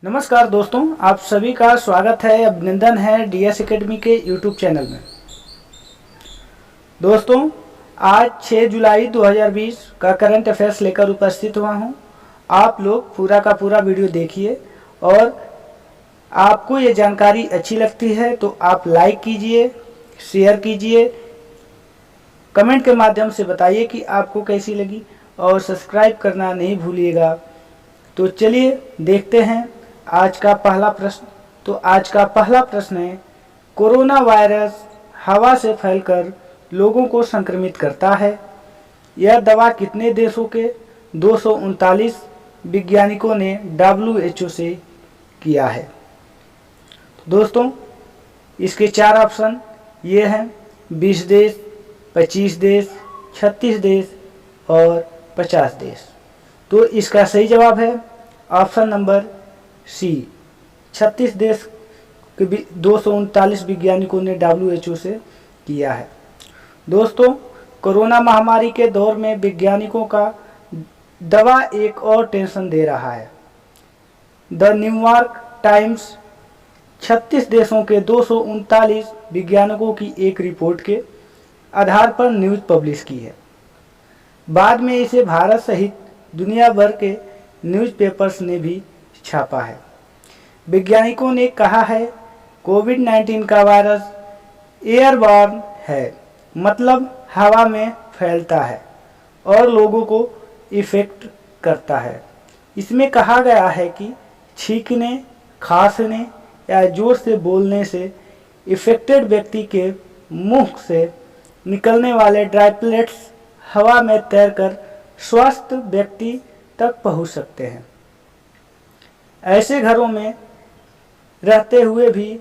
नमस्कार दोस्तों, आप सभी का स्वागत है, अभिनंदन है डीएस एकेडमी के यूट्यूब चैनल में। दोस्तों, आज 6 जुलाई 2020 का करंट अफेयर्स लेकर उपस्थित हुआ हूं। आप लोग पूरा का पूरा वीडियो देखिए और आपको ये जानकारी अच्छी लगती है तो आप लाइक कीजिए, शेयर कीजिए, कमेंट के माध्यम से बताइए कि आपको कैसी लगी और सब्सक्राइब करना नहीं भूलिएगा। तो चलिए देखते हैं आज का पहला प्रश्न। तो आज का पहला प्रश्न है, कोरोना वायरस हवा से फैलकर लोगों को संक्रमित करता है। यह दावा कितने देशों के 239 वैज्ञानिकों ने WHO से किया है? दोस्तों, इसके 4 ऑप्शन ये हैं: 20 देश, 25 देश, 36 देश और 50 देश। तो इसका सही जवाब है ऑप्शन नंबर सी, 36 देश के 239 वैज्ञानिकों ने WHO से किया है। दोस्तों, कोरोना महामारी के दौर में वैज्ञानिकों का दवा एक और टेंशन दे रहा है। द न्यूयॉर्क टाइम्स 36 देशों के 239 वैज्ञानिकों की एक रिपोर्ट के आधार पर न्यूज़ पब्लिश की है। बाद में इसे भारत सहित दुनिया भर के न्यूज़पेपर्स ने भी छापा है। वैज्ञानिकों ने कहा है, कोविड-19 का वायरस एयरबॉर्न है, मतलब हवा में फैलता है और लोगों को इफेक्ट करता है। इसमें कहा गया है कि छींकने, खांसने या जोर से बोलने से इफेक्टेड व्यक्ति के मुंह से निकलने वाले ड्रॉपलेट्स हवा में तैरकर स्वस्थ व्यक्ति तक पहुंच सकते हैं। ऐसे घरों में रहते हुए भी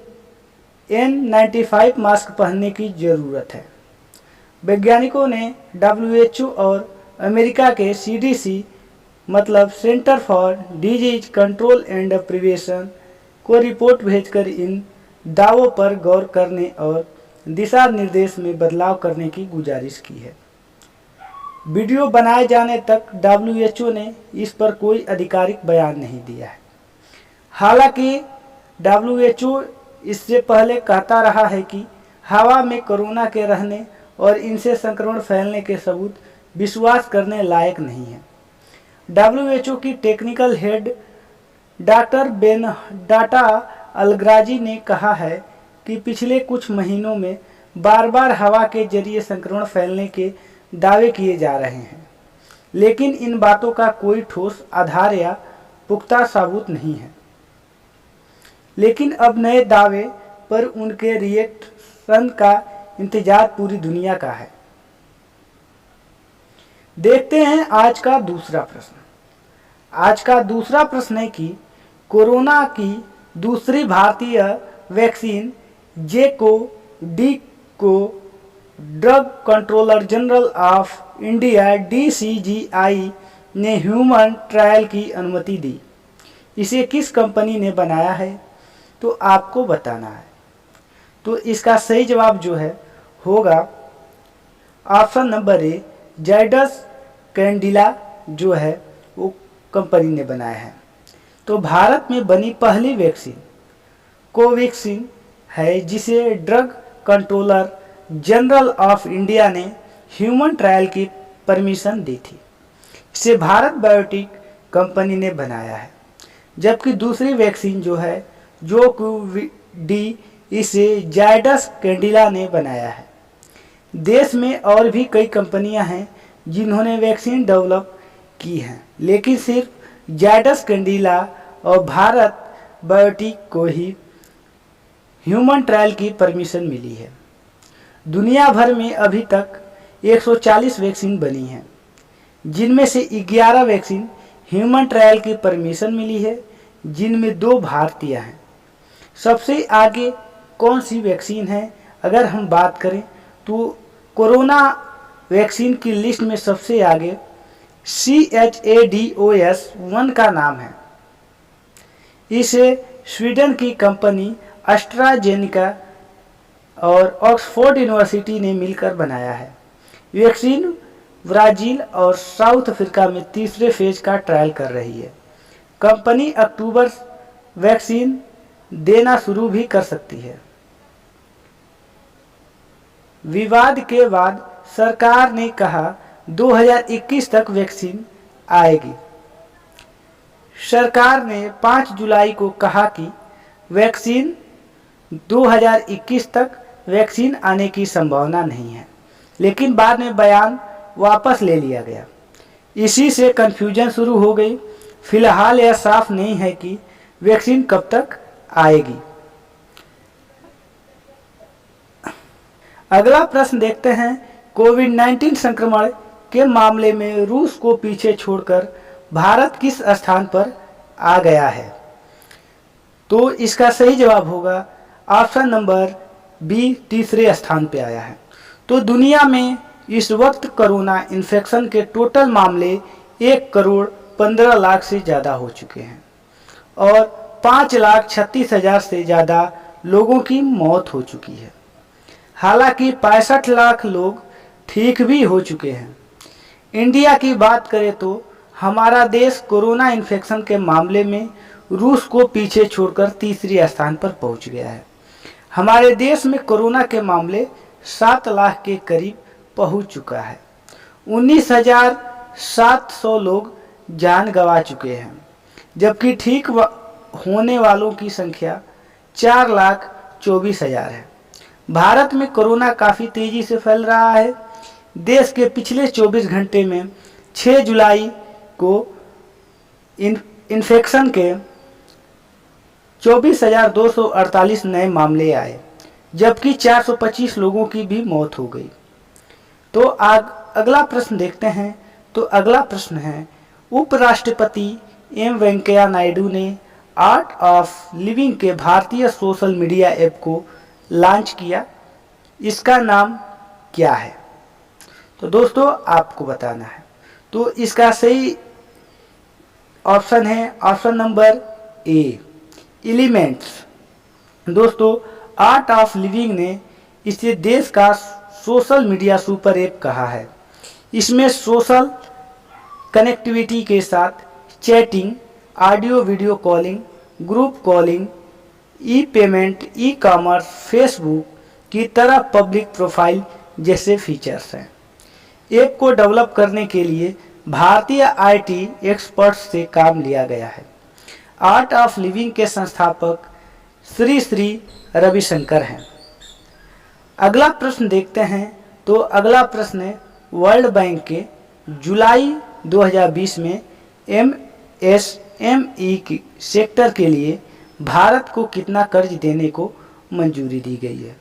N95 मास्क पहनने की ज़रूरत है। वैज्ञानिकों ने WHO और अमेरिका के CDC मतलब centre for disease control and prevention को रिपोर्ट भेजकर इन दावों पर गौर करने और दिशा निर्देश में बदलाव करने की गुजारिश की है। वीडियो बनाए जाने तक WHO ने इस पर कोई आधिकारिक बयान नहीं दिया है। हालांकि WHO इससे पहले कहता रहा है कि हवा में कोरोना के रहने और इनसे संक्रमण फैलने के सबूत विश्वास करने लायक नहीं है। WHO की टेक्निकल हेड डॉक्टर बेनडाटा अलग्राजी ने कहा है कि पिछले कुछ महीनों में बार बार हवा के जरिए संक्रमण फैलने के दावे किए जा रहे हैं, लेकिन इन बातों का कोई ठोस आधार या पुख्ता सबूत नहीं है। लेकिन अब नए दावे पर उनके रिएक्शन का इंतजार पूरी दुनिया का है। देखते हैं आज का दूसरा प्रश्न। आज का दूसरा प्रश्न है कि कोरोना की दूसरी भारतीय वैक्सीन JCOV-D को drug controller general of India DCGI ने ह्यूमन ट्रायल की अनुमति दी। इसे किस कंपनी ने बनाया है? तो आपको बताना है। तो इसका सही जवाब जो है होगा option number A, Zydus Cadila जो है वो कंपनी ने बनाया है। तो भारत में बनी पहली वैक्सीन कोवैक्सीन है, जिसे drug controller general of India ने ह्यूमन ट्रायल की परमिशन दी थी। इसे भारत बायोटेक कंपनी ने बनाया है। जबकि दूसरी वैक्सीन जो है JCOV-D, इसे जाइडस कैडिला ने बनाया है। देश में और भी कई कंपनियां हैं जिन्होंने वैक्सीन डेवलप की हैं, लेकिन सिर्फ जाइडस कैडिला और भारत बायोटेक को ही ह्यूमन ट्रायल की परमिशन मिली है। दुनिया भर में अभी तक 140 वैक्सीन बनी हैं, जिनमें से 11 वैक्सीन ह्यूमन ट्रायल की परमिशन मिली है, जिनमें 2 भारतीय हैं। सबसे आगे कौन सी वैक्सीन है अगर हम बात करें तो कोरोना वैक्सीन की लिस्ट में सबसे आगे CHAdOS1 का नाम है। इसे स्वीडन की कंपनी एस्ट्राजेनेका और ऑक्सफोर्ड यूनिवर्सिटी ने मिलकर बनाया है। वैक्सीन ब्राजील और साउथ अफ्रीका में तीसरे फेज का ट्रायल कर रही है। कंपनी अक्टूबर वैक्सीन देना शुरू भी कर सकती है। विवाद के बाद सरकार ने कहा 2021 तक वैक्सीन आएगी। सरकार ने 5 जुलाई को कहा कि वैक्सीन 2021 तक वैक्सीन आने की संभावना नहीं है, लेकिन बाद में बयान वापस ले लिया गया। इसी से कन्फ्यूजन शुरू हो गई। फिलहाल यह साफ नहीं है कि वैक्सीन कब तक आएगी। अगला प्रश्न देखते हैं। कोविड-19 संक्रमण के मामले में रूस को पीछे छोड़कर भारत किस स्थान पर आ गया है? तो इसका सही जवाब होगा ऑप्शन नंबर बी, तीसरे स्थान पे आया है। तो दुनिया में इस वक्त कोरोना इन्फेक्शन के टोटल मामले 1,15,00,000 से ज़्यादा हो चुके हैं और 5,36,000 से ज़्यादा लोगों की मौत हो चुकी है। हालांकि 65 लाख लोग ठीक भी हो चुके हैं। इंडिया की बात करें तो हमारा देश कोरोना इन्फेक्शन के मामले में रूस को पीछे छोड़कर तीसरे स्थान पर पहुंच गया है। हमारे देश में कोरोना के मामले 7 लाख के करीब पहुंच चुका है। 19,700 लोग जान गंवा चुके हैं, जबकि ठीक होने वालों की संख्या 4,24,000 है। भारत में कोरोना काफ़ी तेज़ी से फैल रहा है। देश के पिछले 24 घंटे में 6 जुलाई को इन्फेक्शन के 24,248 नए मामले आए, जबकि 425 लोगों की भी मौत हो गई। तो अगला प्रश्न देखते हैं। तो अगला प्रश्न है, उपराष्ट्रपति एम वेंकैया नायडू ने आर्ट ऑफ लिविंग के भारतीय सोशल मीडिया ऐप को लॉन्च किया। इसका नाम क्या है? तो दोस्तों आपको बताना है। तो इसका सही ऑप्शन है ऑप्शन नंबर ए, एलिमेंट्स। दोस्तों आर्ट ऑफ लिविंग ने इसे देश का सोशल मीडिया सुपर ऐप कहा है। इसमें सोशल कनेक्टिविटी के साथ chatting, audio video calling, group calling, e payment, e commerce, Facebook की तरह पब्लिक प्रोफाइल जैसे फीचर्स हैं। ऐप को डेवलप करने के लिए भारतीय आईटी एक्सपर्ट्स से काम लिया गया है। आर्ट ऑफ लिविंग के संस्थापक श्री रविशंकर हैं। अगला प्रश्न देखते हैं। तो अगला प्रश्न है, वर्ल्ड बैंक के जुलाई 2020 में एमएसएमई की सेक्टर के लिए भारत को कितना कर्ज देने को मंजूरी दी गई है?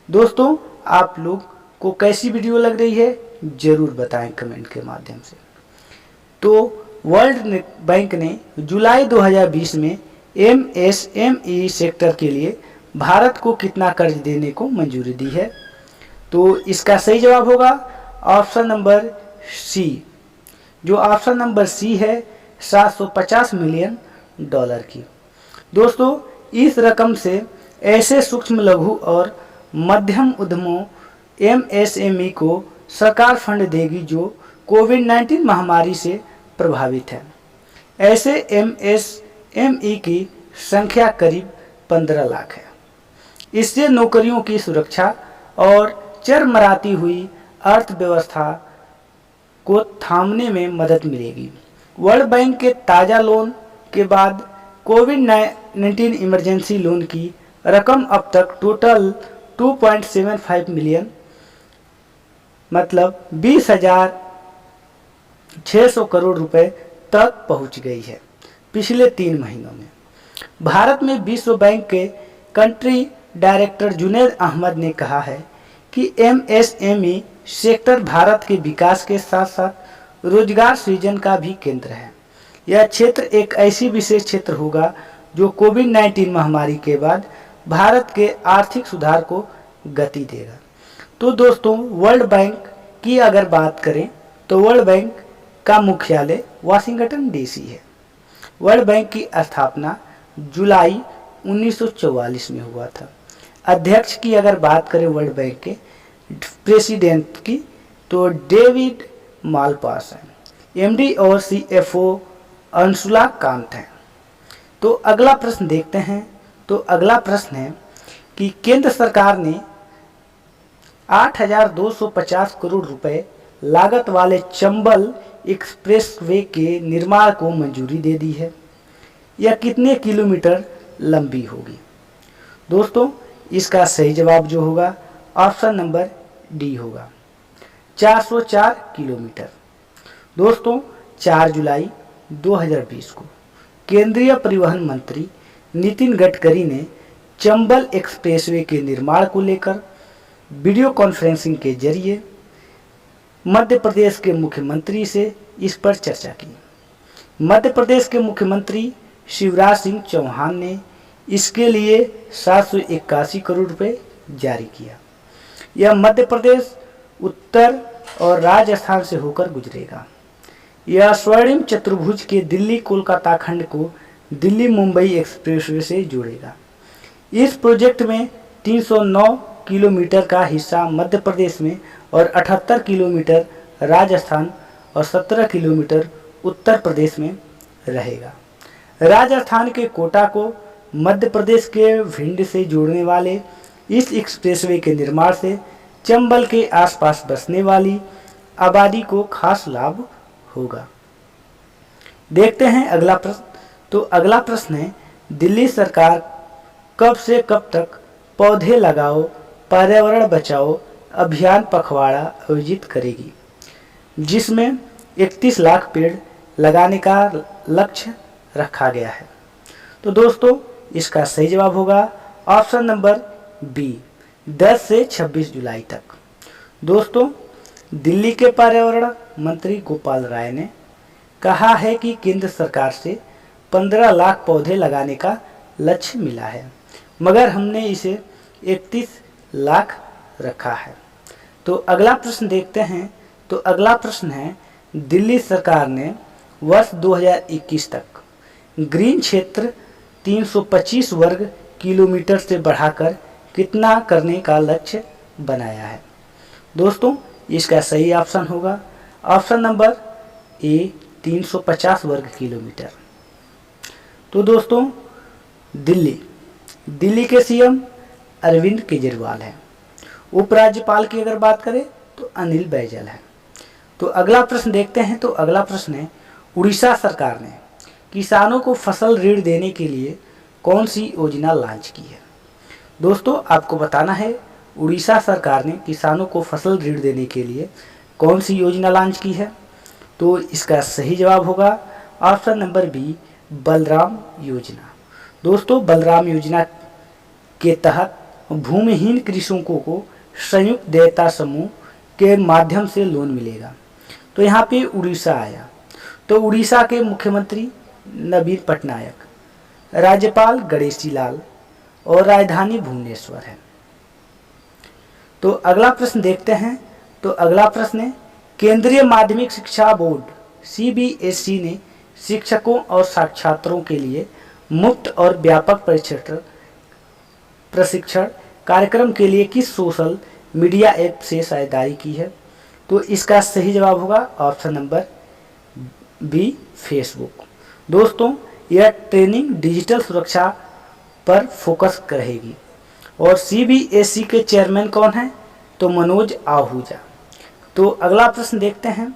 दोस्तों आप लोग को कैसी वीडियो लग रही है ज़रूर बताएं कमेंट के माध्यम से। तो वर्ल्ड बैंक ने जुलाई 2020 में एमएसएमई सेक्टर के लिए भारत को कितना कर्ज देने को मंजूरी दी है? तो इसका सही जवाब होगा ऑप्शन नंबर सी। जो ऑप्शन नंबर सी है 750 मिलियन डॉलर की। दोस्तों इस रकम से ऐसे सूक्ष्म लघु और मध्यम उद्यमों एमएसएमई को सरकार फंड देगी जो कोविड-19 महामारी से प्रभावित है। ऐसे एमएसएमई की संख्या करीब 15 लाख है। इससे नौकरियों की सुरक्षा और चरमराती हुई अर्थव्यवस्था को थामने में मदद मिलेगी। वर्ल्ड बैंक के ताज़ा लोन के बाद कोविड-19 इमरजेंसी लोन की रकम अब तक टोटल 2.75 मिलियन मतलब 20,600 करोड़ रुपए तक पहुंच गई है पिछले 3 महीनों में। भारत में विश्व बैंक के कंट्री डायरेक्टर जुनैद अहमद ने कहा है कि एमएसएमई सेक्टर भारत के विकास के साथ साथ रोजगार सृजन का भी केंद्र है। यह क्षेत्र एक ऐसी विशेष क्षेत्र होगा जो कोविड-19 महामारी के बाद भारत के आर्थिक सुधार को गति देगा। तो दोस्तों वर्ल्ड बैंक की अगर बात करें तो वर्ल्ड बैंक का मुख्यालय वाशिंगटन डीसी है। वर्ल्ड बैंक की स्थापना जुलाई 1944 में हुआ था। अध्यक्ष की अगर बात करें वर्ल्ड बैंक के प्रेसिडेंट की तो डेविड मालपास हैं। एमडी और सीएफओ अंशुला कांत हैं। तो अगला प्रश्न देखते हैं। तो अगला प्रश्न है कि केंद्र सरकार ने 8,250 करोड़ रुपए लागत वाले चंबल एक्सप्रेसवे के निर्माण को मंजूरी दे दी है। यह कितने किलोमीटर लंबी होगी? दोस्तों, इसका सही जवाब जो होगा ऑप्शन नंबर डी होगा, 404 किलोमीटर। दोस्तों, 4 जुलाई 2020 को केंद्रीय परिवहन मंत्री नितिन गडकरी ने चंबल एक्सप्रेसवे के निर्माण को लेकर वीडियो कॉन्फ्रेंसिंग के जरिए मध्य प्रदेश के मुख्यमंत्री से इस पर चर्चा की। मध्य प्रदेश के मुख्यमंत्री शिवराज सिंह चौहान ने इसके लिए 781 करोड़ रुपए जारी किया। यह मध्य प्रदेश, उत्तर और राजस्थान से होकर गुजरेगा। यह स्वर्णिम चतुर्भुज के दिल्ली कोलकाता खंड को दिल्ली मुंबई एक्सप्रेसवे से जोड़ेगा। इस प्रोजेक्ट में 309 किलोमीटर का हिस्सा मध्य प्रदेश में और 78 किलोमीटर राजस्थान और 17 किलोमीटर उत्तर प्रदेश में रहेगा। राजस्थान के कोटा को मध्य प्रदेश के भिंड से जोड़ने वाले इस एक्सप्रेसवे के निर्माण से चंबल के आसपास बसने वाली आबादी को खास लाभ होगा। देखते हैं अगला प्रश्न। तो अगला प्रश्न है, दिल्ली सरकार कब से कब तक पौधे लगाओ पर्यावरण बचाओ अभियान पखवाड़ा आयोजित करेगी, जिसमें 31 लाख पेड़ लगाने का लक्ष्य रखा गया है? तो दोस्तों, इसका सही जवाब होगा ऑप्शन नंबर बी, 10 से 26 जुलाई तक। दोस्तों, दिल्ली के पर्यावरण मंत्री गोपाल राय ने कहा है कि केंद्र सरकार से 15 लाख पौधे लगाने का लक्ष्य मिला है, मगर हमने इसे 31 लाख रखा है। तो अगला प्रश्न देखते हैं। तो अगला प्रश्न है, दिल्ली सरकार ने वर्ष 2021 तक ग्रीन क्षेत्र 325 वर्ग किलोमीटर से बढ़ाकर कितना करने का लक्ष्य बनाया है? दोस्तों, इसका सही ऑप्शन होगा ऑप्शन नंबर ए, 350 वर्ग किलोमीटर। तो दोस्तों, दिल्ली के सीएम अरविंद केजरीवाल हैं। उपराज्यपाल की अगर बात करें तो अनिल बैजल है। तो अगला प्रश्न देखते हैं। तो अगला प्रश्न है, उड़ीसा सरकार ने किसानों को फसल ऋण देने के लिए कौन सी योजना लॉन्च की है? दोस्तों, आपको बताना है उड़ीसा सरकार ने किसानों को फसल ऋण देने के लिए कौन सी योजना लॉन्च की है? तो इसका सही जवाब होगा ऑप्शन नंबर बी, बलराम योजना। दोस्तों, बलराम योजना के तहत भूमिहीन कृषकों को संयुक्त देयता समूह के माध्यम से लोन मिलेगा। तो यहाँ पे उड़ीसा आया। तो उड़ीसा के मुख्यमंत्री नवीन पटनायक, राज्यपाल गणेशी लाल और राजधानी भुवनेश्वर है। तो अगला प्रश्न देखते हैं। तो अगला प्रश्न है, केंद्रीय माध्यमिक शिक्षा बोर्ड CBSE ने शिक्षकों और छात्रों के लिए मुफ्त और व्यापक प्रशिक्षण कार्यक्रम के लिए किस सोशल मीडिया ऐप से साझेदारी की है? तो इसका सही जवाब होगा ऑप्शन नंबर बी, फेसबुक। दोस्तों, यह ट्रेनिंग डिजिटल सुरक्षा पर फोकस रहेगी। और CBSE के चेयरमैन कौन हैं? तो मनोज आहूजा। तो अगला प्रश्न देखते हैं।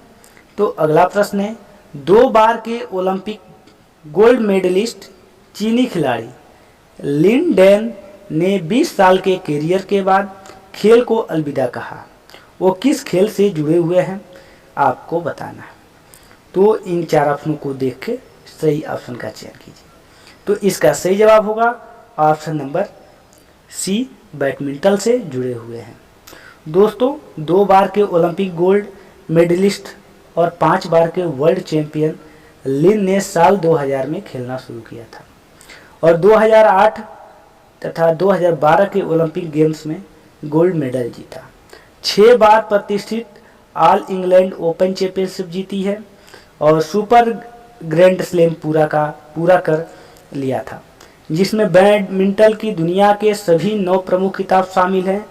तो अगला प्रश्न है, 2 बार के ओलंपिक गोल्ड मेडलिस्ट चीनी खिलाड़ी लिन डैन ने 20 साल के करियर के बाद खेल को अलविदा कहा। वो किस खेल से जुड़े हुए हैं आपको बताना है। तो इन 4 ऑप्शनों को देख के सही ऑप्शन का चयन कीजिए। तो इसका सही जवाब होगा ऑप्शन नंबर सी, बैडमिंटन से जुड़े हुए हैं। दोस्तों, 2 बार के ओलंपिक गोल्ड मेडलिस्ट और 5 बार के वर्ल्ड चैंपियन लिन ने साल 2000 में खेलना शुरू किया था और 2008 तथा 2012 के ओलंपिक गेम्स में गोल्ड मेडल जीता। 6 बार प्रतिष्ठित ऑल इंग्लैंड ओपन चैंपियनशिप जीती है और सुपर ग्रैंड स्लैम पूरा कर लिया था, जिसमें बैडमिंटन की दुनिया के सभी 9 प्रमुख खिताब शामिल हैं।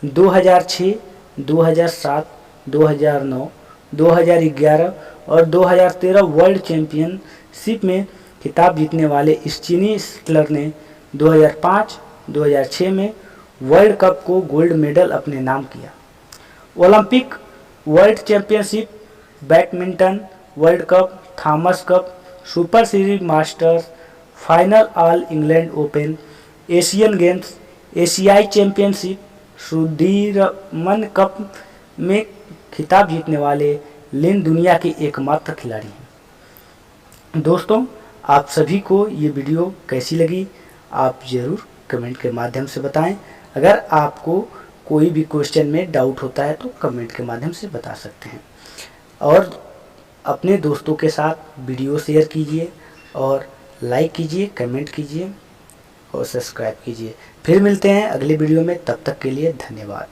2006, 2007, 2009, 2011 और 2013 वर्ल्ड चैंपियनशिप में खिताब जीतने वाले इस चीनी शटलर ने 2005-2006 में वर्ल्ड कप को गोल्ड मेडल अपने नाम किया। Olympic, world championship, badminton, world cup, Thomas cup, super series, masters, final, all England open, Asian games, एशियाई चैंपियनशिप, सुदीरमन कप में खिताब जीतने वाले लिन दुनिया के एकमात्र खिलाड़ी हैं। दोस्तों, आप सभी को ये वीडियो कैसी लगी आप ज़रूर कमेंट के माध्यम से बताएं। अगर आपको कोई भी क्वेश्चन में डाउट होता है तो कमेंट के माध्यम से बता सकते हैं, और अपने दोस्तों के साथ वीडियो शेयर कीजिए और लाइक कीजिए, कमेंट कीजिए और सब्सक्राइब कीजिए। फिर मिलते हैं अगले वीडियो में, तब तक के लिए धन्यवाद।